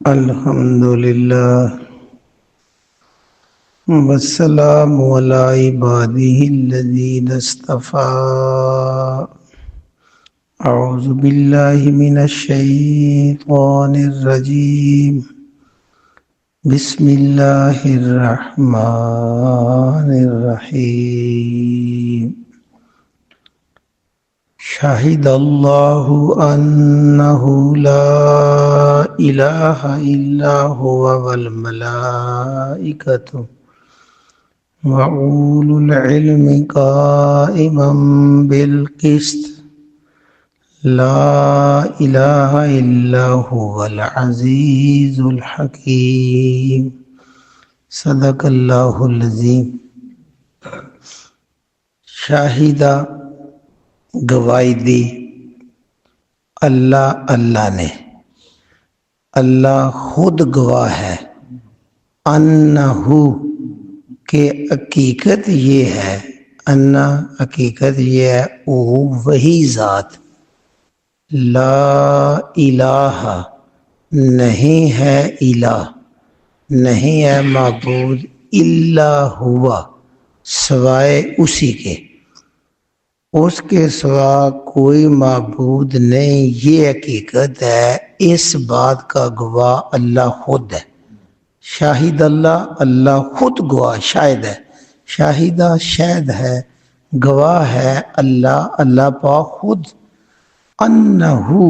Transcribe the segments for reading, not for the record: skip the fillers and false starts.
الحمد لله والسلام على عباده الذين اصطفى. أعوذ بالله من الشيطان الرجيم. بسم الله الرحمن الرحيم. شهد الله أنه لا إله إلا هو والملائكة وأولو العلم قائما بالقسط لا إله إلا هو العزيز الحكيم. صدق اللہ العظیم. شاہدہ گواہی دی اللہ نے، اللہ خود گواہ ہے، انہو کہ حقیقت یہ ہے، حقیقت یہ ہے وہ وہی ذات، لا الہ نہیں ہے الہ، نہیں ہے معبود، الا ہوا سوائے اسی کے، اس کے سوا کوئی معبود نہیں. یہ حقیقت ہے، اس بات کا گواہ اللہ خود ہے. شاہد اللہ خود گواہ شاہد ہے، شاہدہ شاہد ہے، گواہ ہے اللہ پاک خود. انہو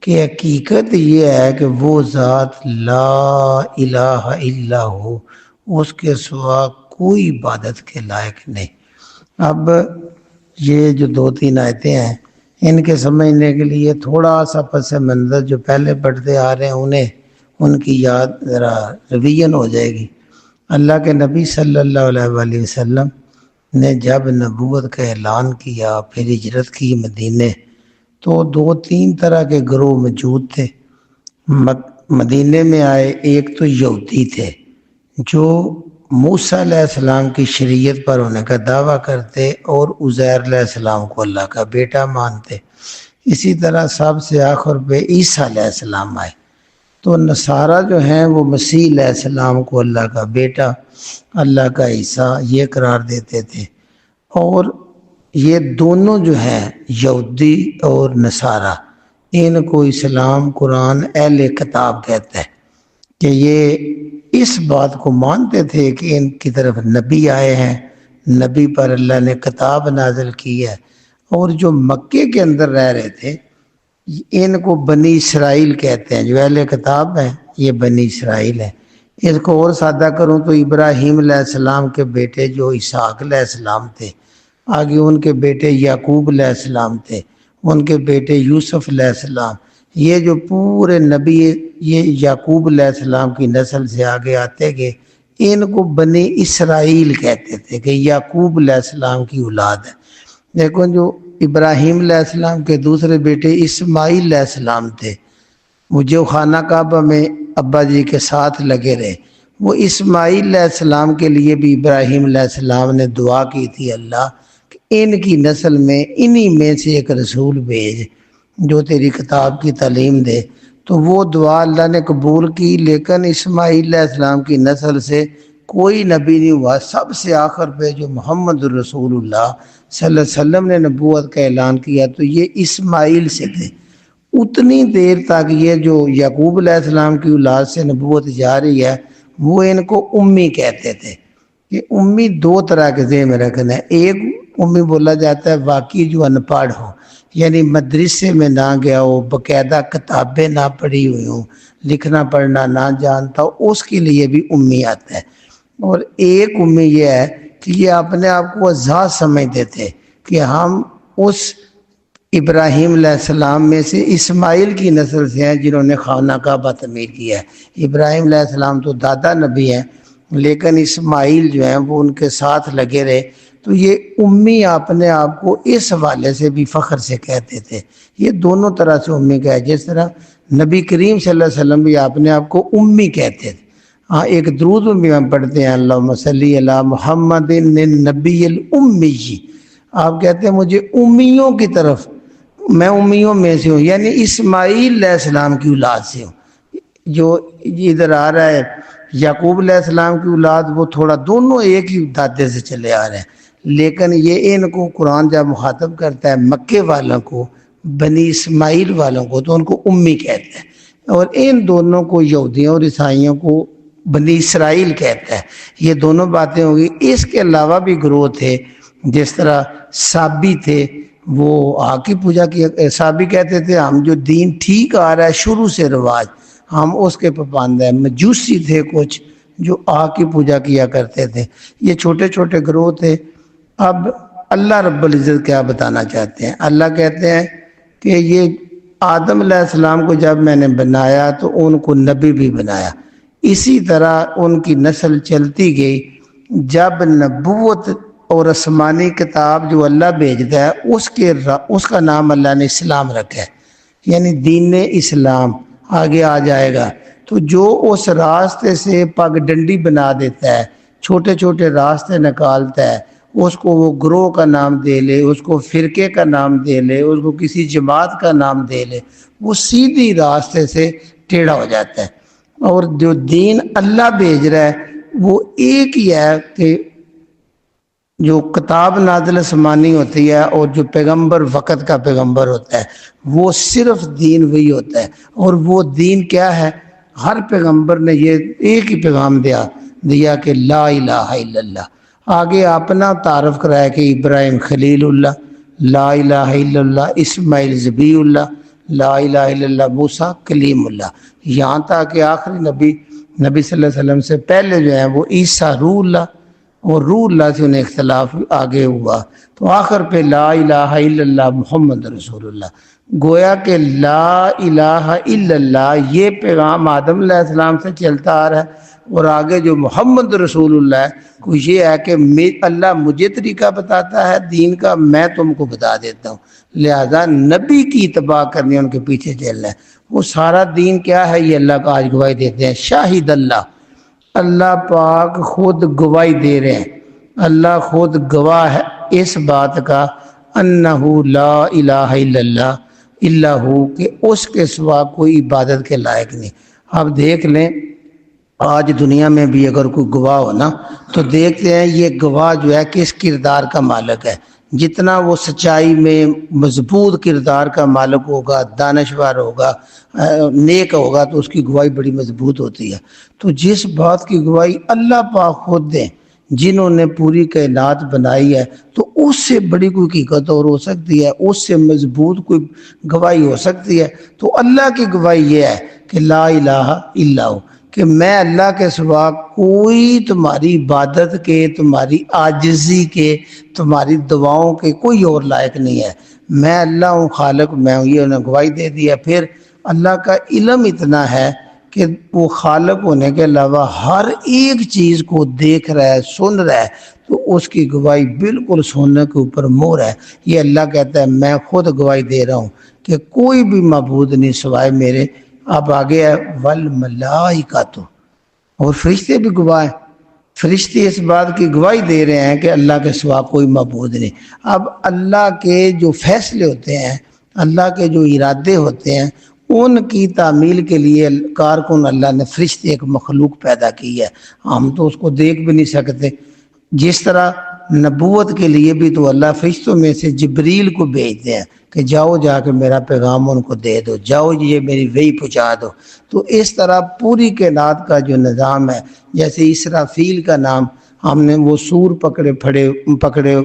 کہ حقیقت یہ ہے کہ وہ ذات لا الہ الا ہو، اس کے سوا کوئی عبادت کے لائق نہیں. اب یہ جو 2-3 آیتیں ہیں، ان کے سمجھنے کے لیے تھوڑا سا پس منظر جو پہلے پڑھتے آ رہے ہیں ان کی یاد ذرا ریویژن ہو جائے گی. اللہ کے نبی صلی اللہ علیہ وآلہ وسلم نے جب نبوت کا اعلان کیا، پھر ہجرت کی مدینے، تو 2-3 طرح کے گروہ موجود تھے. مدینے میں آئے، ایک تو یہودی تھے جو موسیٰ علیہ السلام کی شریعت پر ہونے کا دعویٰ کرتے اور عزیر علیہ السلام کو اللہ کا بیٹا مانتے. اسی طرح سب سے آخر پہ عیسیٰ علیہ السلام آئے. تو نصارہ جو ہیں وہ مسیح علیہ السلام کو اللہ کا بیٹا، اللہ کا عیسیٰ یہ قرار دیتے تھے. اور یہ دونوں جو ہیں یہودی اور نصارہ، ان کو اسلام قرآن اہل کتاب کہتا ہے کہ یہ اس بات کو مانتے تھے کہ ان کی طرف نبی آئے ہیں، نبی پر اللہ نے کتاب نازل کی ہے. اور جو مکے کے اندر رہ رہے تھے ان کو بنی اسرائیل کہتے ہیں. جو اہل کتاب ہیں یہ بنی اسرائیل ہیں. اس کو اور سادہ کروں تو ابراہیم علیہ السلام کے بیٹے جو اسحاق علیہ السلام تھے، آگے ان کے بیٹے یعقوب علیہ السلام تھے، ان کے بیٹے یوسف علیہ السلام، یہ جو پورے نبی یہ یعقوب علیہ السلام کی نسل سے آگے آتے گئے، ان کو بنی اسرائیل کہتے تھے کہ یعقوب علیہ السلام کی اولاد ہے. دیکھو جو ابراہیم علیہ السلام کے دوسرے بیٹے اسماعیل علیہ السلام تھے، وہ جو خانہ کعبہ میں ابا جی کے ساتھ لگے رہے، وہ اسماعیل علیہ السلام کے لیے بھی ابراہیم علیہ السلام نے دعا کی تھی اللہ کہ ان کی نسل میں انہی میں سے ایک رسول بھیج جو تیری کتاب کی تعلیم دے. تو وہ دعا اللہ نے قبول کی، لیکن اسماعیل علیہ السلام کی نسل سے کوئی نبی نہیں ہوا. سب سے آخر پہ جو محمد رسول اللہ صلی اللہ علیہ وسلم نے نبوت کا اعلان کیا تو یہ اسماعیل سے تھے. اتنی دیر تک یہ جو یعقوب علیہ السلام کی اولاد سے نبوت جاری ہے وہ ان کو امی کہتے تھے. کہ امی 2 طرح کے ذہن میں رکھنا ہے. ایک امی بولا جاتا ہے واقعی جو ان پڑھ ہو، یعنی مدرسے میں نہ گیا ہو، باقاعدہ کتابیں نہ پڑھی ہوئی ہوں، لکھنا پڑھنا نہ جانتا ہو، اس کے لیے بھی امی آتا ہے. اور ایک امی یہ ہے کہ یہ اپنے آپ کو آزاد سمجھتے تھے کہ ہم اس ابراہیم علیہ السلام میں سے اسماعیل کی نسل سے ہیں جنہوں نے خانہ کعبہ تعمیر کیا ہے. ابراہیم علیہ السلام تو دادا نبی ہیں، لیکن اسماعیل جو ہیں وہ ان کے ساتھ لگے رہے. تو یہ امی اپنے آپ کو اس حوالے سے بھی فخر سے کہتے تھے. یہ دونوں طرح سے امی کا ہے. جس طرح نبی کریم صلی اللہ علیہ وسلم بھی اپنے آپ کو امی کہتے تھے. ہاں ایک درود بھی ہم پڑھتے ہیں، اللہم صلی علی محمد النبی الامی. آپ کہتے ہیں مجھے امیوں کی طرف، میں امیوں میں سے ہوں، یعنی اسماعیل علیہ السلام کی اولاد سے ہوں. جو ادھر آ رہا ہے یعقوب علیہ السلام کی اولاد، وہ تھوڑا دونوں ایک ہی دادے سے چلے آ رہے ہیں، لیکن یہ ان کو قرآن جب مخاطب کرتا ہے مکے والوں کو، بنی اسماعیل والوں کو، تو ان کو امی کہتے ہیں، اور ان دونوں کو یہودیوں اور عیسائیوں کو بنی اسرائیل کہتا ہے۔ یہ دونوں باتیں ہوگی۔ اس کے علاوہ بھی گروہ تھے، جس طرح سابی تھے، وہ آگ کی پوجا کی، سابی کہتے تھے ہم جو دین ٹھیک آ رہا ہے شروع سے رواج، ہم اس کے پابند ہیں۔ مجوسی تھے کچھ جو آگ کی پوجا کیا کرتے تھے۔ یہ چھوٹے چھوٹے گروہ تھے۔ اب اللہ رب العزت کیا بتانا چاہتے ہیں؟ اللہ کہتے ہیں کہ یہ آدم علیہ السلام کو جب میں نے بنایا تو ان کو نبی بھی بنایا، اسی طرح ان کی نسل چلتی گئی۔ جب نبوت اور آسمانی کتاب جو اللہ بھیجتا ہے اس کا نام اللہ نے اسلام رکھا ہے، یعنی دین اسلام آگے آ جائے گا۔ تو جو اس راستے سے پگ ڈنڈی بنا دیتا ہے، چھوٹے چھوٹے راستے نکالتا ہے، اس کو وہ گروہ کا نام دے لے، اس کو فرقے کا نام دے لے، اس کو کسی جماعت کا نام دے لے، وہ سیدھی راستے سے ٹیڑھا ہو جاتا ہے۔ اور جو دین اللہ بھیج رہا ہے وہ ایک ہی ہے، کہ جو کتاب نازل آسمانی ہوتی ہے اور جو پیغمبر وقت کا پیغمبر ہوتا ہے، وہ صرف دین وہی ہوتا ہے۔ اور وہ دین کیا ہے؟ ہر پیغمبر نے یہ ایک ہی پیغام دیا کہ لا الہ الا اللہ۔ آگے اپنا تعارف کرایا کہ ابراہیم خلیل اللہ، لا الہ الا اللہ، اسماعیل ذبیح اللہ، لا الہ الا اللہ، موسیٰ کلیم اللہ، یہاں تک کہ آخری نبی صلی اللہ علیہ وسلم سے پہلے جو ہیں وہ عیسیٰ روح اللہ، اور روح اللہ سے انہیں اختلاف آگے ہوا، تو آخر پہ لا الہ الا اللہ محمد رسول اللہ۔ گویا کہ لا الہ الا اللہ یہ پیغام آدم علیہ السلام سے چلتا آ رہا ہے، اور آگے جو محمد رسول اللہ ہے کو یہ ہے کہ اللہ مجھے طریقہ بتاتا ہے دین کا، میں تم کو بتا دیتا ہوں، لہذا نبی کی اتباع کرنی، ان کے پیچھے چلنا ہے۔ وہ سارا دین کیا ہے؟ یہ اللہ کا آج گواہی دیتے ہیں۔ شاہد اللہ پاک خود گواہی دے رہے ہیں، اللہ خود گواہ ہے اس بات کا، انہو لا الہ الا اللہ الا ہو، کہ اس کے سوا کوئی عبادت کے لائق نہیں۔ اب دیکھ لیں آج دنیا میں بھی اگر کوئی گواہ ہو نا، تو دیکھتے ہیں یہ گواہ جو ہے کس کردار کا مالک ہے۔ جتنا وہ سچائی میں مضبوط کردار کا مالک ہوگا، دانشور ہوگا، نیک ہوگا، تو اس کی گواہی بڑی مضبوط ہوتی ہے۔ تو جس بات کی گواہی اللہ پاک خود دیں، جنہوں نے پوری کائنات بنائی ہے، تو اس سے بڑی کوئی حقیقت اور ہو سکتی ہے، اس سے مضبوط کوئی گواہی ہو سکتی ہے؟ تو اللہ کی گواہی یہ ہے کہ لا الہ الا ہو، کہ میں اللہ کے سوا کوئی تمہاری عبادت کے، تمہاری عاجزی کے، تمہاری دعاؤں کے کوئی اور لائق نہیں ہے، میں اللہ ہوں، خالق میں ہوں۔ یہ انہیں گواہی دے دیا۔ پھر اللہ کا علم اتنا ہے کہ وہ خالق ہونے کے علاوہ ہر ایک چیز کو دیکھ رہا ہے، سن رہا ہے، تو اس کی گواہی بالکل سننے کے اوپر مہر ہے۔ یہ اللہ کہتا ہے میں خود گواہی دے رہا ہوں کہ کوئی بھی معبود نہیں سوائے میرے۔ اب آگے ہے والملائکۃ، اور فرشتے بھی گواہ ہیں۔ فرشتے اس بات کی گواہی دے رہے ہیں کہ اللہ کے سوا کوئی معبود نہیں۔ اب اللہ کے جو فیصلے ہوتے ہیں، اللہ کے جو ارادے ہوتے ہیں، ان کی تعمیل کے لیے کارکن اللہ نے فرشتے ایک مخلوق پیدا کی ہے، ہم تو اس کو دیکھ بھی نہیں سکتے۔ جس طرح نبوت کے لیے بھی تو اللہ فرشتوں میں سے جبریل کو بھیجتے ہیں کہ جاؤ جا کے میرا پیغام ان کو دے دو، جاؤ یہ میری وحی پہنچا دو۔ تو اس طرح پوری کائنات کا جو نظام ہے، جیسے اسرافیل کا نام، ہم نے وہ سور پکڑے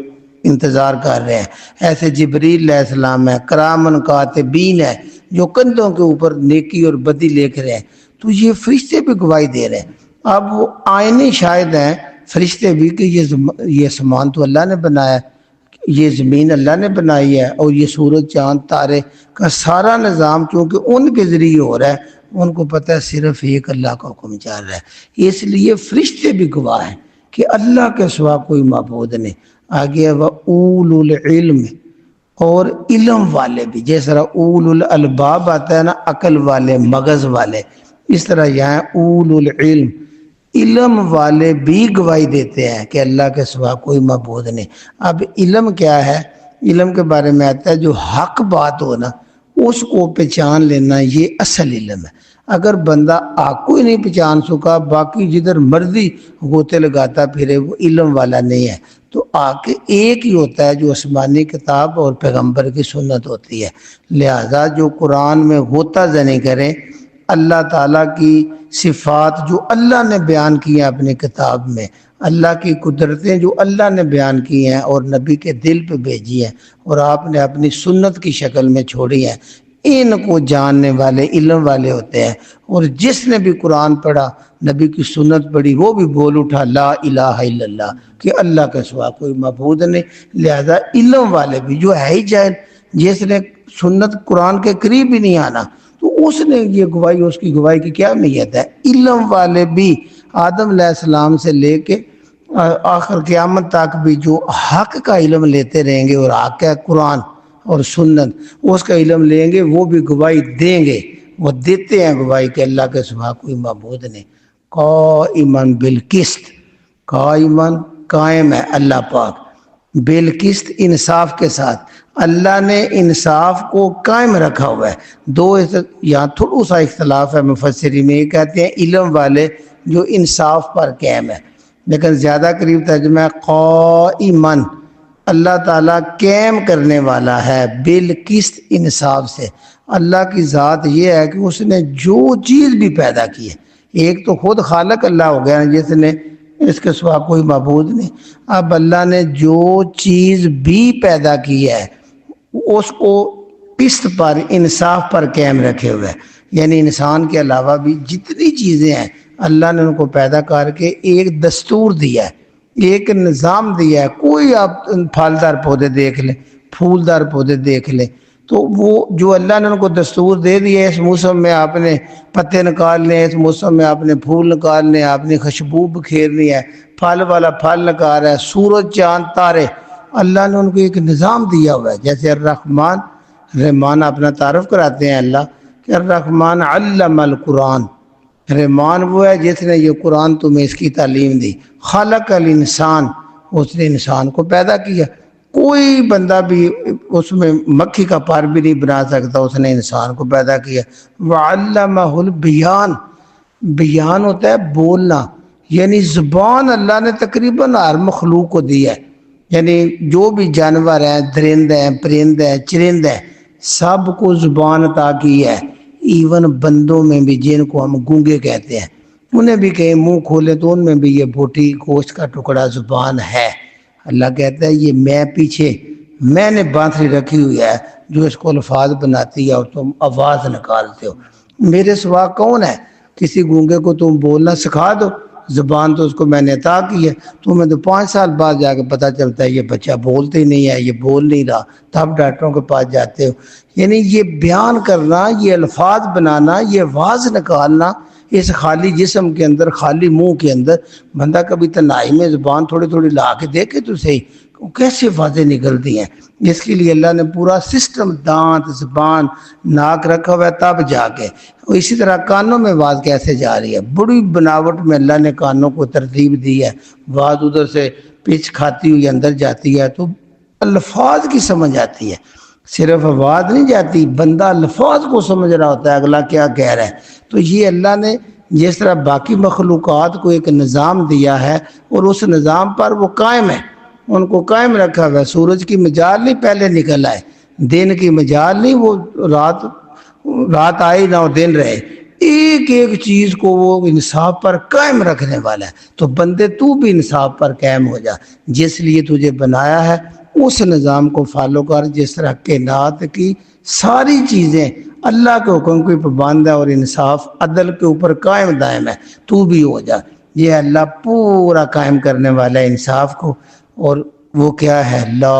انتظار کر رہے ہیں، ایسے جبریل علیہ السلام ہے، کرامن کاتبین ہے جو کندھوں کے اوپر نیکی اور بدی لکھ رہے ہیں۔ تو یہ فرشتے بھی گواہی دے رہے ہیں۔ اب وہ آئینی شاہد ہیں فرشتے بھی کہ یہ آسمان تو اللہ نے بنایا، یہ زمین اللہ نے بنائی ہے، اور یہ سورج چاند تارے کا سارا نظام چونکہ ان کے ذریعے ہو رہا ہے، ان کو پتہ ہے صرف ایک اللہ کا حکم چل رہا ہے۔ اس لیے فرشتے بھی گواہ ہیں کہ اللہ کے سوا کوئی معبود نہیں۔ آگے وَأُولُو الْعِلْمِ، اور علم والے بھی، جس طرح اولو الالباب آتا ہے نا، عقل والے، مغز والے، اس طرح یہاں اولو العلم، علم والے بھی گواہی دیتے ہیں کہ اللہ کے سوا کوئی معبود نہیں۔ اب علم کیا ہے؟ علم کے بارے میں آتا ہے جو حق بات ہو نا اس کو پہچان لینا یہ اصل علم ہے۔ اگر بندہ آگ کو ہی نہیں پہچان سکا، باقی جدھر مرضی غوطے لگاتا پھرے، وہ علم والا نہیں ہے۔ تو آگ ایک ہی ہوتا ہے جو آسمانی کتاب اور پیغمبر کی سنت ہوتی ہے۔ لہذا جو قرآن میں غوطہ زنی کرے، اللہ تعالیٰ کی صفات جو اللہ نے بیان کی ہیں اپنی کتاب میں، اللہ کی قدرتیں جو اللہ نے بیان کی ہیں اور نبی کے دل پہ بھیجی ہیں اور آپ نے اپنی سنت کی شکل میں چھوڑی ہیں، ان کو جاننے والے علم والے ہوتے ہیں۔ اور جس نے بھی قرآن پڑھا، نبی کی سنت پڑھی، وہ بھی بول اٹھا لا الہ الا اللہ، کہ اللہ کے سوا کوئی معبود نہیں۔ لہذا علم والے بھی، جو ہے ہی جاہل، جس نے سنت قرآن کے قریب ہی نہیں آنا، تو اس نے یہ گواہی، اس کی گواہی کی کیا میت ہے؟ علم والے بھی آدم علیہ السلام سے لے کے آخر قیامت تک بھی جو حق کا علم لیتے رہیں گے، اور حق ہے قرآن اور سنت، اس کا علم لیں گے، وہ بھی گواہی دیں گے، وہ دیتے ہیں گواہی کہ اللہ کے سوا کوئی معبود نہیں۔ قائماً بالقسط، قائماً قائم ہے اللہ پاک، بالقسط انصاف کے ساتھ۔ اللہ نے انصاف کو قائم رکھا ہوا ہے۔ یہاں تھوڑا سا اختلاف ہے مفسرین میں، یہ کہتے ہیں علم والے جو انصاف پر قائم ہے، لیکن زیادہ قریب ترجمہ ہے قائماً، اللہ تعالیٰ قائم کرنے والا ہے بالقسط، انصاف سے۔ اللہ کی ذات یہ ہے کہ اس نے جو چیز بھی پیدا کی ہے، ایک تو خود خالق اللہ ہو گیا جس نے اس کے سوا کوئی معبود نہیں، اب اللہ نے جو چیز بھی پیدا کی ہے اس کو قسط پر، انصاف پر قائم رکھے ہوئے ہے۔ یعنی انسان کے علاوہ بھی جتنی چیزیں ہیں اللہ نے ان کو پیدا کر کے ایک دستور دیا ہے، ایک نظام دیا ہے۔ کوئی آپ پھلدار پودے دیکھ لیں، پھولدار پودے دیکھ لیں، تو وہ جو اللہ نے ان کو دستور دے دیا ہے، اس موسم میں آپ نے پتے نکالنے ہیں، اس موسم میں آپ نے پھول نکالنے ہیں، آپ نے خوشبو بکھیرنی ہے، پھل والا پھل نکال رہا ہے، سورج چاند تارے، اللہ نے ان کو ایک نظام دیا ہوا ہے۔ جیسے الرحمن، رحمان اپنا تعارف کراتے ہیں اللہ کہ الرحمن علم القرآن، رحمان وہ ہے جس نے یہ قرآن تمہیں اس کی تعلیم دی۔ خلق الانسان، اس نے انسان کو پیدا کیا۔ کوئی بندہ بھی اس میں مکھی کا پر بھی نہیں بنا سکتا، اس نے انسان کو پیدا کیا۔ وعلمہ البیان، بیان ہوتا ہے بولنا، یعنی زبان اللہ نے تقریباً ہر مخلوق کو دی ہے۔ یعنی جو بھی جانور ہیں، درند ہیں، پرند ہیں، چرند ہیں، سب کو زبان عطا کی ہے۔ ایون بندوں میں بھی، جن کو ہم گونگے کہتے ہیں، انہیں بھی کہیں منہ کھولے تو ان میں بھی یہ بوٹی گوشت کا ٹکڑا زبان ہے۔ اللہ کہتا ہے یہ میں پیچھے میں نے بانسری رکھی ہوئی ہے جو اس کو الفاظ بناتی ہے اور تم آواز نکالتے ہو۔ میرے سوا کون ہے؟ کسی گونگے کو تم بولنا سکھا دو، زبان تو اس کو میں نے عطا کی ہے، تمہیں تو 5 سال بعد جا کے پتہ چلتا ہے یہ بچہ بولتے ہی نہیں ہے، یہ بول نہیں رہا، تب ڈاکٹروں کے پاس جاتے ہو۔ یعنی یہ بیان کرنا، یہ الفاظ بنانا، یہ آواز نکالنا، اس خالی جسم کے اندر، خالی منہ کے اندر، بندہ کبھی تنہائی میں زبان تھوڑی تھوڑی لا کے دیکھے تو صحیح کیسے آوازیں نکلتی ہیں۔ اس کے لیے اللہ نے پورا سسٹم، دانت، زبان، ناک رکھا ہوا ہے، تب جا کے۔ اسی طرح کانوں میں آواز کیسے جا رہی ہے، بڑی بناوٹ میں اللہ نے کانوں کو ترتیب دی ہے، آواز ادھر سے پچ کھاتی ہوئی اندر جاتی ہے تو الفاظ کی سمجھ آتی ہے، صرف آواز نہیں جاتی، بندہ الفاظ کو سمجھ رہا ہوتا ہے اگلا کیا کہہ رہا ہے۔ تو یہ اللہ نے جس طرح باقی مخلوقات کو ایک نظام دیا ہے اور اس نظام پر وہ قائم ہے، ان کو قائم رکھا ہوا ہے۔ سورج کی مجال نہیں پہلے نکل آئے، دن کی مجال نہیں وہ رات آئی نہ دن رہے، ایک ایک چیز کو وہ انصاف پر قائم رکھنے والا ہے۔ تو بندے تو بھی انصاف پر قائم ہو جا، جس لیے تجھے بنایا ہے اس نظام کو فالو کر، جس طرح کائنات کی ساری چیزیں اللہ کے حکم کی پابند ہے اور انصاف عدل کے اوپر قائم دائم ہے، تو بھی ہو جا۔ یہ اللہ پورا قائم کرنے والا ہے انصاف کو، اور وہ کیا ہے؟ لا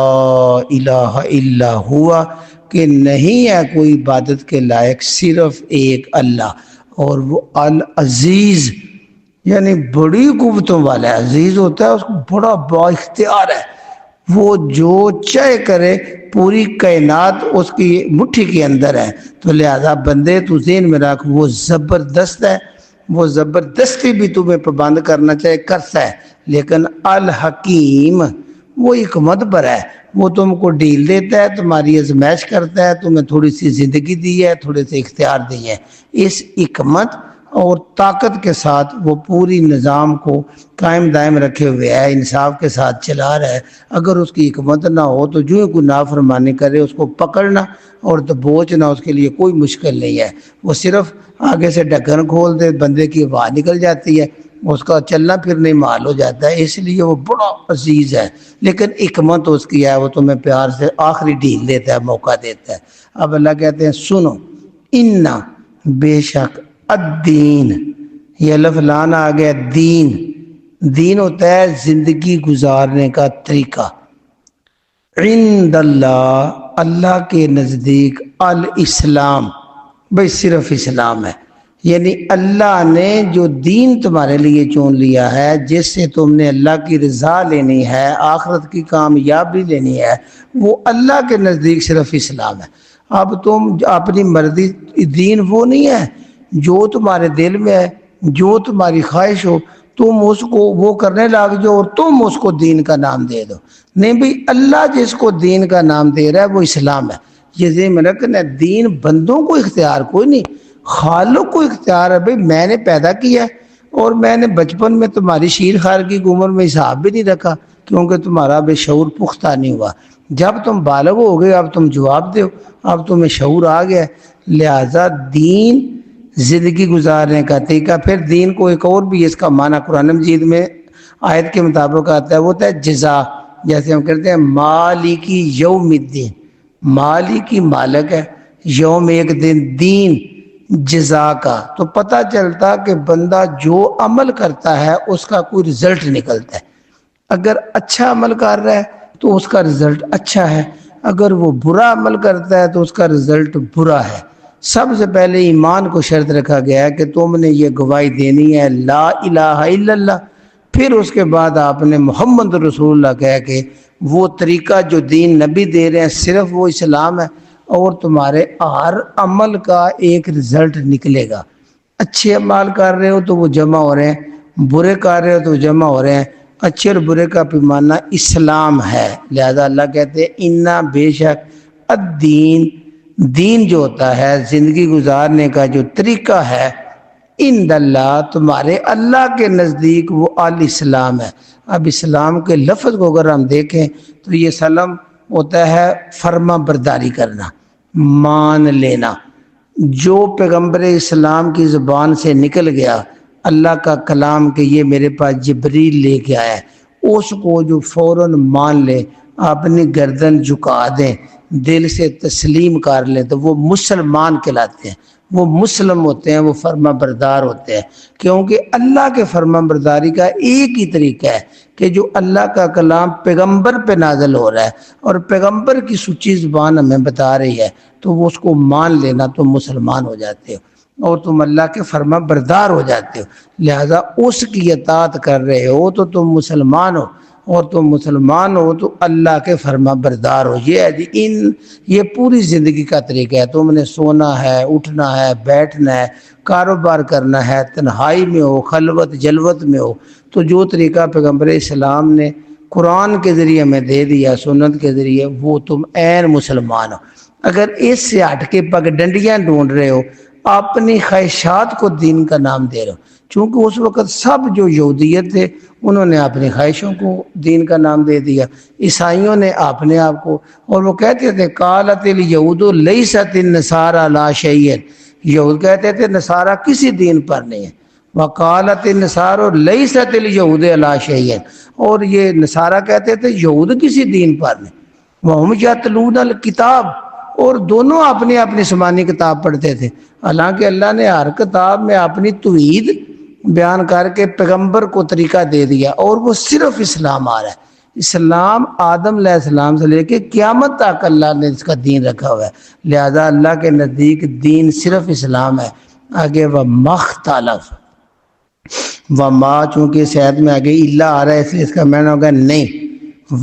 الہ الا ہوا، کہ نہیں ہے کوئی عبادت کے لائق صرف ایک اللہ، اور وہ العزیز، یعنی بڑی قوتوں والا ہے۔ عزیز ہوتا ہے اس کو بڑا با اختیار ہے، وہ جو چاہے کرے، پوری کائنات اس کی مٹھی کے اندر ہے۔ تو لہذا بندے تو ذہن میں رکھ، وہ زبردست ہے، وہ زبردستی بھی تمہیں پابند کرنا چاہے کرتا ہے، لیکن الحکیم، وہ حکمت پر ہے، وہ تم کو ڈیل دیتا ہے، تمہاری ازمائش کرتا ہے، تمہیں تھوڑی سی زندگی دی ہے، تھوڑے سے اختیار دی ہے، اس حکمت اور طاقت کے ساتھ وہ پوری نظام کو قائم دائم رکھے ہوئے ہے، انصاف کے ساتھ چلا رہا ہے۔ اگر اس کی حکمت نہ ہو تو جو کوئی نافرمانی کرے اس کو پکڑنا اور دبوچنا اس کے لیے کوئی مشکل نہیں ہے، وہ صرف آگے سے ڈھکن کھول دے، بندے کی آواز نکل جاتی ہے، اس کا چلنا پھرنا ہی مال ہو جاتا ہے، اس لیے وہ بڑا عزیز ہے، لیکن حکمت اس کی ہے، وہ تمہیں پیار سے آخری ڈھیل دیتا ہے، موقع دیتا ہے۔ اب اللہ کہتے ہیں سنو، انا بے شک الدین، یہ لفظ لان آ گیا، دین، دین ہوتا ہے زندگی گزارنے کا طریقہ، عند اللہ، اللہ کے نزدیک، الاسلام، بھئی صرف اسلام ہے، یعنی اللہ نے جو دین تمہارے لیے چون لیا ہے، جس سے تم نے اللہ کی رضا لینی ہے، آخرت کی کامیابی لینی ہے، وہ اللہ کے نزدیک صرف اسلام ہے۔ اب تم اپنی مرضی، دین وہ نہیں ہے جو تمہارے دل میں ہے، جو تمہاری خواہش ہو تم اس کو وہ کرنے لگ جاؤ اور تم اس کو دین کا نام دے دو، نہیں بھئی اللہ جس کو دین کا نام دے رہا ہے وہ اسلام ہے۔ یہ ذہن میں رکھنا، دین بندوں کو اختیار کوئی نہیں، خالق کو اختیار ہے۔ بھئی میں نے پیدا کیا اور میں نے بچپن میں تمہاری شیر خار کی عمر میں حساب بھی نہیں رکھا، کیونکہ تمہارا بے شعور پختہ نہیں ہوا، جب تم بالغ ہو گئے اب تم جواب دو، اب تمہیں شعور آ گیا، لہذا دین زندگی گزارنے کا طریقہ۔ پھر دین کو ایک اور بھی اس کا معنی قرآن مجید میں آیت کے مطابق آتا ہے، وہ ہوتا ہے جزا، جیسے ہم کہتے ہیں مالکی یوم الدین، مالکی مالک ہے، یوم ایک دن، دین جزا کا، تو پتہ چلتا کہ بندہ جو عمل کرتا ہے اس کا کوئی رزلٹ نکلتا ہے، اگر اچھا عمل کر رہا ہے تو اس کا رزلٹ اچھا ہے، اگر وہ برا عمل کرتا ہے تو اس کا رزلٹ برا ہے۔ سب سے پہلے ایمان کو شرط رکھا گیا ہے کہ تم نے یہ گواہی دینی ہے لا الہ الا اللہ، پھر اس کے بعد آپ نے محمد رسول اللہ کہہ کے وہ طریقہ جو دین نبی دے رہے ہیں صرف وہ اسلام ہے، اور تمہارے ہر عمل کا ایک رزلٹ نکلے گا، اچھے عمال کر رہے ہو تو وہ جمع ہو رہے ہیں، برے کر رہے ہو تو جمع ہو رہے ہیں، اچھے اور برے کا پیمانہ اسلام ہے۔ لہذا اللہ کہتے ہیں انا بے شک الدین، دین جو ہوتا ہے زندگی گزارنے کا جو طریقہ ہے، عند اللہ، تمہارے اللہ کے نزدیک وہ الاسلام ہے۔ اب اسلام کے لفظ کو اگر ہم دیکھیں تو یہ سلم ہوتا ہے فرما برداری کرنا، مان لینا، جو پیغمبر اسلام کی زبان سے نکل گیا اللہ کا کلام کہ یہ میرے پاس جبریل لے کے آیا ہے، اس کو جو فوراً مان لے، اپنی گردن جھکا دیں، دل سے تسلیم کر لیں، تو وہ مسلمان کہلاتے ہیں، وہ مسلم ہوتے ہیں، وہ فرما بردار ہوتے ہیں، کیونکہ اللہ کے فرما برداری کا ایک ہی طریقہ ہے کہ جو اللہ کا کلام پیغمبر پہ نازل ہو رہا ہے اور پیغمبر کی سچی زبان ہمیں بتا رہی ہے تو وہ اس کو مان لینا، تم مسلمان ہو جاتے ہو اور تم اللہ کے فرما بردار ہو جاتے ہو، لہذا اس کی اطاعت کر رہے ہو تو تم مسلمان ہو، اور تم مسلمان ہو تو اللہ کے فرما بردار ہو۔ یہ ہے جی، یہ پوری زندگی کا طریقہ ہے، تم نے سونا ہے، اٹھنا ہے، بیٹھنا ہے، کاروبار کرنا ہے، تنہائی میں ہو، خلوت جلوت میں ہو، تو جو طریقہ پیغمبر اسلام نے قرآن کے ذریعے ہمیں دے دیا، سنت کے ذریعے، وہ تم عین مسلمان ہو۔ اگر اس سے ہٹ کے پگ ڈنڈیاں ڈھونڈ رہے ہو، اپنی خواہشات کو دین کا نام دے رہے ہو، چونکہ اس وقت سب جو یہودیت تھے انہوں نے اپنی خواہشوں کو دین کا نام دے دیا، عیسائیوں نے اپنے آپ کو، اور وہ کہتے تھے قالت الیہود لیست النصارى علی شیء، یہود کہتے تھے نصارہ کسی دین پر نہیں ہے، وقالت النصارى لیست الیہود علی شیء، اور یہ نصارہ کہتے تھے یہود کسی دین پر نہیں، وہم یتلون الکتاب، اور دونوں اپنی اپنی سمانی کتاب پڑھتے تھے، حالانکہ اللہ نے ہر کتاب میں اپنی توحید بیان کر کے پیغمبر کو طریقہ دے دیا، اور وہ صرف اسلام آ رہا ہے۔ اسلام آدم علیہ السلام سے لے کے قیامت تک اللہ نے اس کا دین رکھا ہوا ہے، لہذا اللہ کے نزدیک دین صرف اسلام ہے۔ آگے وَمَخْتَلَفَ، وما، چونکہ اس آیت میں آگے اللہ آ رہا ہے اس لیے اس کا معنی ہوگا نہیں،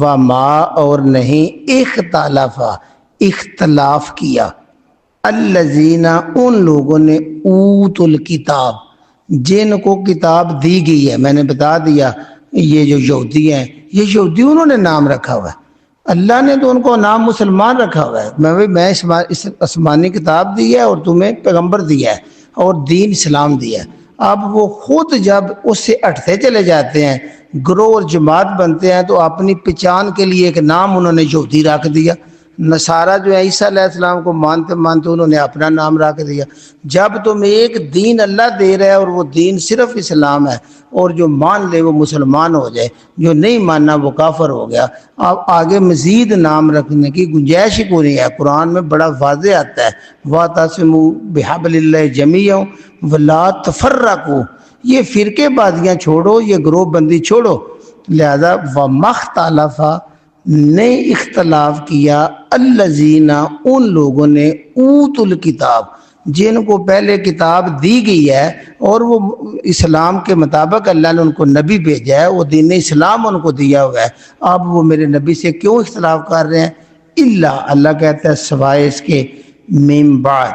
وما، اور نہیں، اختلف، اختلاف کیا، الذین، ان لوگوں نے، اوت الکتاب، جن کو کتاب دی گئی ہے، میں نے بتا دیا یہ جو یہودی ہیں، یہ یہودی انہوں نے نام رکھا ہوا ہے، اللہ نے تو ان کو نام مسلمان رکھا ہوا ہے۔ میں اس آسمانی کتاب دی ہے اور تمہیں پیغمبر دیا ہے اور دین اسلام دیا ہے۔ اب وہ خود جب اس سے ہٹتے چلے جاتے ہیں، گروہ اور جماعت بنتے ہیں، تو اپنی پہچان کے لیے ایک نام انہوں نے یہودی رکھ دیا۔ نصارہ جو ہے عیسیٰ علیہ السلام کو مانتے انہوں نے اپنا نام رکھ دیا۔ جب تم ایک دین اللہ دے رہا ہے اور وہ دین صرف اسلام ہے، اور جو مان لے وہ مسلمان ہو جائے، جو نہیں ماننا وہ کافر ہو گیا۔ اب آگے مزید نام رکھنے کی گنجائش ہی کوئی نہیں ہے۔ قرآن میں بڑا واضح آتا ہے، وَاعْتَصِمُوا بِحَبْلِ اللَّهِ جَمِيعًا وَلَا تَفَرَّقُوا، یہ فرقے بازیاں چھوڑو، یہ گروہ بندی چھوڑو۔ لہذا وَمَا اخْتَلَفَ، نے اختلاف کیا، الذین، ان لوگوں نے، اوتوا الکتاب، جن کو پہلے کتاب دی گئی ہے اور وہ اسلام کے مطابق اللہ نے ان کو نبی بھیجا ہے، وہ دین اسلام ان کو دیا ہوا ہے، اب وہ میرے نبی سے کیوں اختلاف کر رہے ہیں؟ اللہ کہتا ہے سوائے اس کے، من بعد،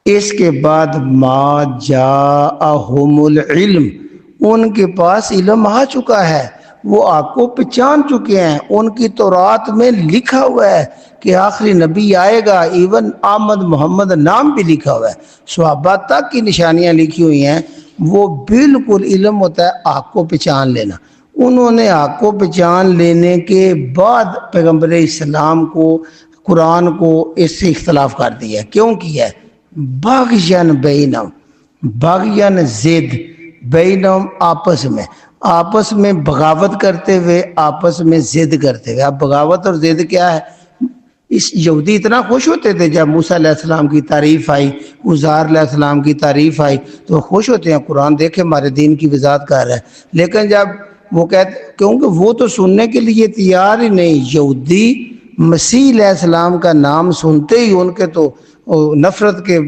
اس کے بعد، ما جاءہم العلم، ان کے پاس علم آ چکا ہے، وہ آپ کو پہچان چکے ہیں، ان کی تورات میں لکھا ہوا ہے کہ آخری نبی آئے گا، ایون احمد محمد نام بھی لکھا ہوا ہے، صحابہ تک کی نشانیاں لکھی ہوئی ہیں، وہ بالکل علم ہوتا ہے آپ کو پہچان لینا۔ انہوں نے آپ کو پہچان لینے کے بعد پیغمبر اسلام کو، قرآن کو اس سے اختلاف کر دیا۔ کیوں کیا ہے؟ بغین بینہم، بغین زد، بینہم آپس میں بغاوت کرتے ہوئے، آپس میں زد کرتے ہوئے۔ اب بغاوت اور زد کیا ہے؟ اس یہودی اتنا خوش ہوتے تھے جب موسیٰ علیہ السلام کی تعریف آئی، عزیر علیہ السلام کی تعریف آئی تو خوش ہوتے ہیں، قرآن دیکھے ہمارے دین کی وضاحت کر رہا ہے۔ لیکن جب وہ کہتے، کیونکہ وہ تو سننے کے لیے تیار ہی نہیں، یہودی مسیح علیہ السلام کا نام سنتے ہی ان کے تو نفرت کے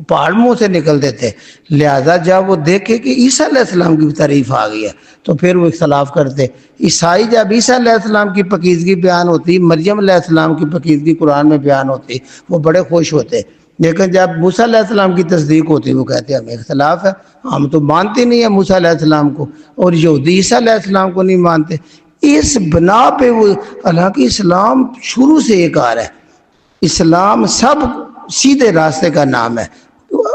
پہاڑ منہ سے نکل دیتے۔ لہذا جب وہ دیکھے کہ عیسیٰ علیہ السلام کی تعریف آ گئی ہے تو پھر وہ اختلاف کرتے۔ عیسائی جب عیسیٰ علیہ السلام کی پاکیزگی بیان ہوتی، مریم علیہ السلام کی پاکیزگی قرآن میں بیان ہوتی، وہ بڑے خوش ہوتے۔ لیکن جب موسیٰ علیہ السلام کی تصدیق ہوتی، وہ کہتے ہیں ہمیں اختلاف ہے، ہم تو مانتے نہیں ہیں موسیٰ علیہ السلام کو، اور یہودی عیسیٰ علیہ السلام کو نہیں مانتے۔ اس بنا پہ وہ، حالانکہ اسلام شروع سے ایک آ رہا ہے، اسلام سب سیدھے راستے کا نام ہے۔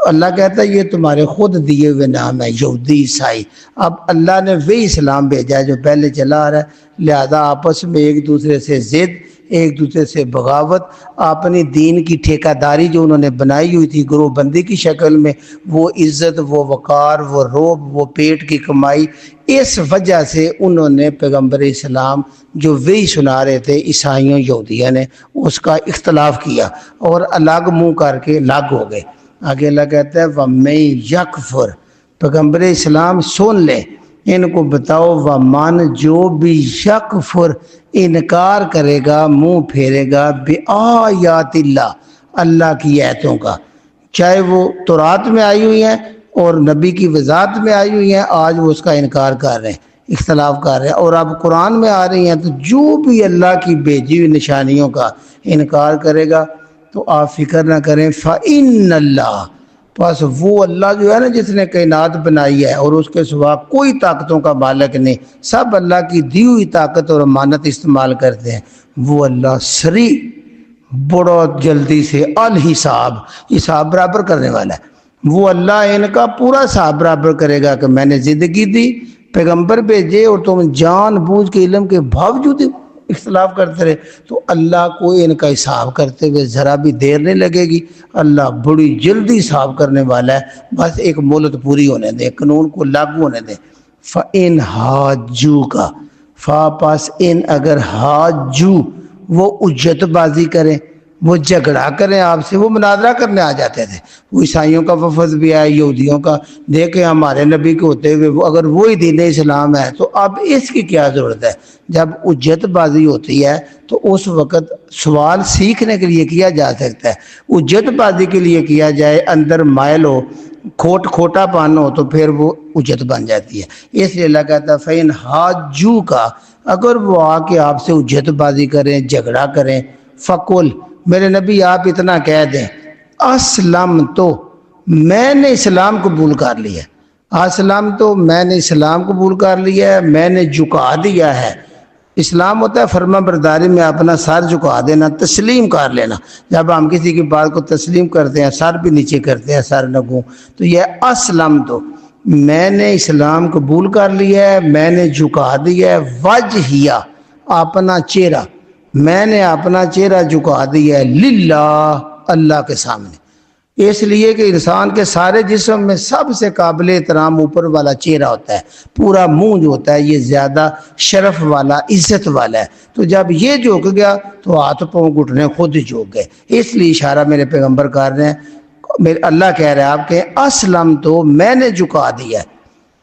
اللہ کہتا ہے یہ تمہارے خود دیے ہوئے نام ہے، یہودی عیسائی۔ اب اللہ نے وہی اسلام بھیجا ہے جو پہلے چلا آ رہا ہے، لہذا آپس میں ایک دوسرے سے ضد، ایک دوسرے سے بغاوت، اپنی دین کی ٹھیکہ داری جو انہوں نے بنائی ہوئی تھی گروہ بندی کی شکل میں، وہ عزت، وہ وقار، وہ روب، وہ پیٹ کی کمائی، اس وجہ سے انہوں نے پیغمبر اسلام جو وہی سنا رہے تھے عیسائیوں یہودیوں نے، اس کا اختلاف کیا اور الگ منہ کر کے الگ ہو گئے۔ آگے اللہ کہتا ہے وَمَن یکفر، پیغمبر اسلام سن لے، ان کو بتاؤ، وَمَن، جو بھی یکفر، انکار کرے گا، منہ پھیرے گا، بِآیاتِ اللہ، اللہ کی آیتوں کا، چاہے وہ تورات میں آئی ہوئی ہیں اور نبی کی وضاحت میں آئی ہوئی ہیں، آج وہ اس کا انکار کر رہے ہیں، اختلاف کر رہے ہیں، اور اب قرآن میں آ رہی ہیں، تو جو بھی اللہ کی بھیجی ہوئی نشانیوں کا انکار کرے گا تو آپ فکر نہ کریں، فَإِنَّ اللَّهَ، بس وہ اللہ جو ہے نا جس نے کائنات بنائی ہے اور اس کے سوا کوئی طاقتوں کا مالک نہیں، سب اللہ کی دی ہوئی طاقت اور امانت استعمال کرتے ہیں، وہ اللہ سریع، بڑا جلدی سے، الحساب، حساب برابر کرنے والا ہے، وہ اللہ ان کا پورا حساب برابر کرے گا کہ میں نے زندگی دی، پیغمبر بھیجے اور تم جان بوجھ کے علم کے باوجود اختلاف کرتے رہے، تو اللہ کو ان کا حساب کرتے ہوئے ذرا بھی دیر نہیں لگے گی، اللہ بڑی جلدی حساب کرنے والا ہے، بس ایک مہلت پوری ہونے دیں، قانون کو لاگو ہونے دیں۔ فَإِنْ حَاجُّوكَ، پاس ان، اگر حاجو، وہ اجت بازی کریں، وہ جھگڑا کریں آپ سے، وہ مناظرہ کرنے آ جاتے تھے، وہ عیسائیوں کا وفد بھی آئے، یہودیوں کا، دیکھیں ہمارے نبی کے ہوتے ہوئے اگر وہی دین اسلام ہے تو اب اس کی کیا ضرورت ہے؟ جب اجت بازی ہوتی ہے تو اس وقت سوال سیکھنے کے لیے کیا جا سکتا ہے، اجت بازی کے لیے کیا جائے، اندر مائل ہو، کھوٹا پان ہو تو پھر وہ اجت بن جاتی ہے۔ اس لیے اللہ کہتا ہے فَإِنْ حَاجُّوكَ، اگر وہ آ کے آپ سے اجت بازی کریں، جھگڑا کریں، فَقُلْ، میرے نبی آپ اتنا کہہ دیں، اسلم تو، میں نے اسلام قبول کر لیا، اسلام تو میں نے اسلام قبول کر لیا ہے، میں نے جھکا دیا ہے۔ اسلام ہوتا ہے فرما برداری میں اپنا سر جھکا دینا، تسلیم کر لینا۔ جب ہم کسی کی بات کو تسلیم کرتے ہیں، سر بھی نیچے کرتے ہیں، سر نگوں، تو یہ اسلم تو میں نے اسلام قبول کر لیا ہے، میں نے جھکا دیا ہے، وجہیا اپنا چہرہ، میں نے اپنا چہرہ جھکا دیا ہے للہ اللہ کے سامنے۔ اس لیے کہ انسان کے سارے جسم میں سب سے قابل احترام اوپر والا چہرہ ہوتا ہے، پورا منہ جو ہوتا ہے یہ زیادہ شرف والا، عزت والا ہے۔ تو جب یہ جھک گیا تو ہاتھ پاؤں گھٹنے خود جھک گئے۔ اس لیے اشارہ میرے پیغمبر کر رہے ہیں، میرے اللہ کہہ رہے ہیں آپ کے اسلم تو میں نے جھکا دیا ہے،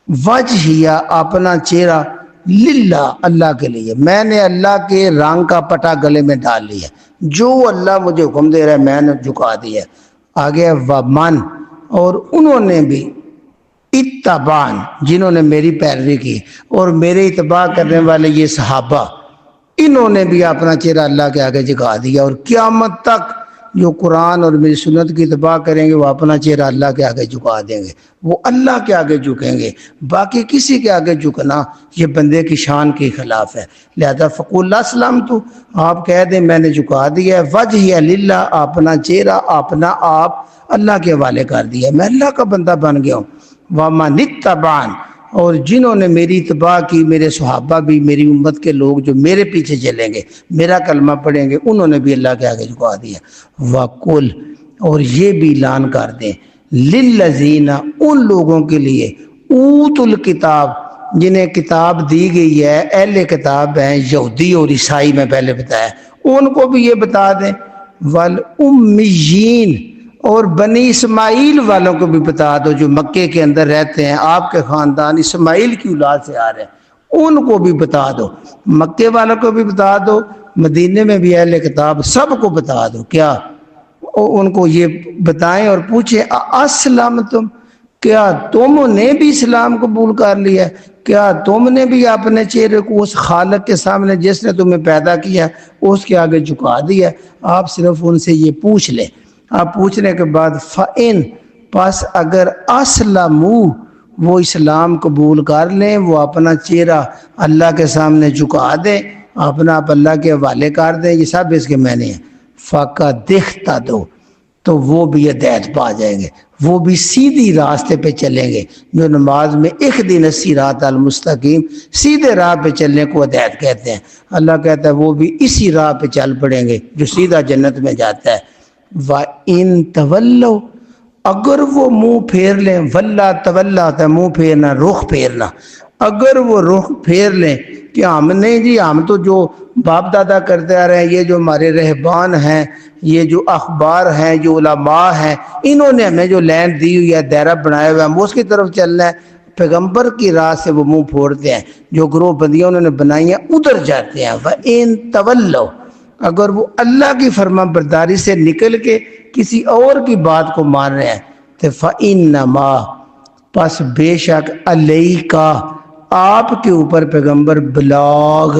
وجہیا اپنا چہرہ للہ اللہ کے لیے، میں نے اللہ کے رنگ کا پٹا گلے میں ڈال لیا، جو اللہ مجھے حکم دے رہا ہے میں نے جھکا دیا ہے۔ آگے ومن اور انہوں نے بھی اتبان جنہوں نے میری پیروی کی، اور میرے اتباع کرنے والے یہ صحابہ، انہوں نے بھی اپنا چہرہ اللہ کے آگے جھکا دیا، اور قیامت تک جو قرآن اور میری سنت کی اتباع کریں گے وہ اپنا چہرہ اللہ کے آگے جھکا دیں گے، وہ اللہ کے آگے جھکیں گے۔ باقی کسی کے آگے جھکنا یہ بندے کی شان کے خلاف ہے۔ لہذا فقول اسلم تو آپ کہہ دیں میں نے جھکا دیا ہے، وجہ للہ اپنا چہرہ اپنا آپ اللہ کے حوالے کر دیا، میں اللہ کا بندہ بن گیا ہوں۔ ومن اتبعن اور جنہوں نے میری اتباع کی، میرے صحابہ بھی، میری امت کے لوگ جو میرے پیچھے چلیں گے، میرا کلمہ پڑھیں گے، انہوں نے بھی اللہ کے آگے جھکا دیا۔ وَقُلْ اور یہ بھی اعلان کر دیں، لِلَّذِينَ ان لوگوں کے لیے، اوت الکتاب جنہیں کتاب دی گئی ہے، اہل کتاب ہیں یہودی اور عیسائی، میں پہلے بتایا، ان کو بھی یہ بتا دیں، وَالْأُمِّيِّينَ اور بنی اسماعیل والوں کو بھی بتا دو جو مکے کے اندر رہتے ہیں، آپ کے خاندان اسماعیل کی اولاد سے آ رہے ہیں، ان کو بھی بتا دو، مکے والوں کو بھی بتا دو، مدینے میں بھی اہل کتاب سب کو بتا دو۔ کیا ان کو یہ بتائیں اور پوچھیں اسلم تم، کیا تم نے بھی اسلام قبول کر لیا، کیا تم نے بھی اپنے چہرے کو اس خالق کے سامنے جس نے تمہیں پیدا کیا اس کے آگے جھکا دیا؟ آپ صرف ان سے یہ پوچھ لیں۔ آپ پوچھنے کے بعد فَإِن پس اگر اسلموا وہ اسلام قبول کر لیں، وہ اپنا چہرہ اللہ کے سامنے جھکا دیں، اپنا آپ اللہ کے حوالے کر دیں، یہ سب اس کے معنی ہیں، فَقَدِ اهْتَدَوْا تو وہ بھی ہدایت پا جائیں گے، وہ بھی سیدھی راستے پہ چلیں گے۔ جو نماز میں اهْدِنَا الصِّرَاطَ الْمُسْتَقِيمَ سیدھے راہ پہ چلنے کو ہدایت کہتے ہیں۔ اللہ کہتا ہے وہ بھی اسی راہ پہ چل پڑیں گے جو سیدھا جنت میں جاتا ہے۔ وَإِن تَوَلَّوْا اگر وہ منہ پھیر لیں، وَلَّا تَوَلَّا ہوتا ہے منہ پھیرنا، رخ پھیرنا، اگر وہ رخ پھیر لیں کہ ہم نہیں جی، ہم تو جو باپ دادا کرتے آ رہے ہیں، یہ جو ہمارے رہبان ہیں، یہ جو اخبار ہیں، جو علماء ہیں، انہوں نے ہمیں جو لین دی ہوئی ہے، دائرہ بنایا ہوا ہے، ہم اس کی طرف چلنا ہے، پیغمبر کی راہ سے وہ منہ پھوڑتے ہیں، جو گروہ بندیاں انہوں نے بنائی ہیں ادھر جاتے ہیں۔ وَإِن تَوَلَّوْا اگر وہ اللہ کی فرما برداری سے نکل کے کسی اور کی بات کو مان رہے ہیں تو فَإِنَّمَا پس بے شک علیکَ آپ کے اوپر پیغمبر بلاغ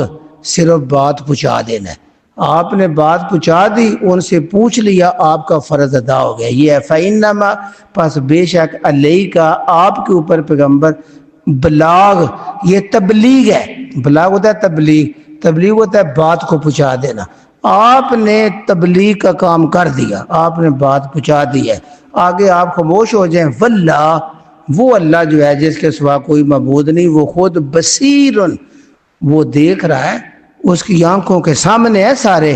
صرف بات پہنچا دینا ہے، آپ نے بات پہنچا دی، ان سے پوچھ لیا، آپ کا فرض ادا ہو گیا۔ یہ ہے فَإِنَّمَا پس بے شک علیکَ آپ کے اوپر پیغمبر بلاغ، یہ تبلیغ ہے، بلاغ ہوتا ہے تبلیغ، تبلیغ ہوتا ہے بات کو پہنچا دینا، آپ نے تبلیغ کا کام کر دیا، آپ نے بات پہنچا دی ہے، آگے آپ خاموش ہو جائیں۔ واللہ وہ اللہ جو ہے جس کے سوا کوئی معبود نہیں، وہ خود بصیر وہ دیکھ رہا ہے، اس کی آنکھوں کے سامنے ہے سارے،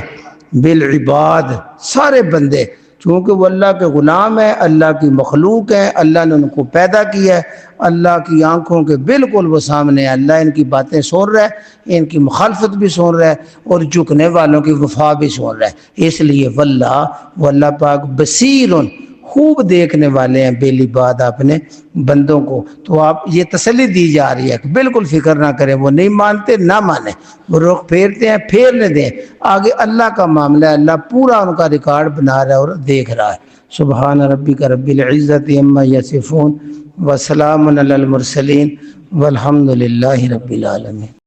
بالعباد سارے بندے، چونکہ وہ اللہ کے غلام ہیں، اللہ کی مخلوق ہیں، اللہ نے ان کو پیدا کیا ہے، اللہ کی آنکھوں کے بالکل وہ سامنے ہے، اللہ ان کی باتیں سن رہا ہے، ان کی مخالفت بھی سن رہا ہے، اور جھکنے والوں کی وفا بھی سن رہا ہے۔ اس لیے واللہ وہ اللہ پاک بصیر خوب دیکھنے والے ہیں بالعباد اپنے بندوں کو۔ تو آپ یہ تسلی دی جا رہی ہے کہ بالکل فکر نہ کریں، وہ نہیں مانتے نہ مانیں، وہ رخ پھیرتے ہیں پھیرنے دیں، آگے اللہ کا معاملہ ہے، اللہ پورا ان کا ریکارڈ بنا رہا ہے اور دیکھ رہا ہے۔ سبحان ربک رب العزت عما یصفون وسلام علی المرسلین والحمد للہ رب العالمین۔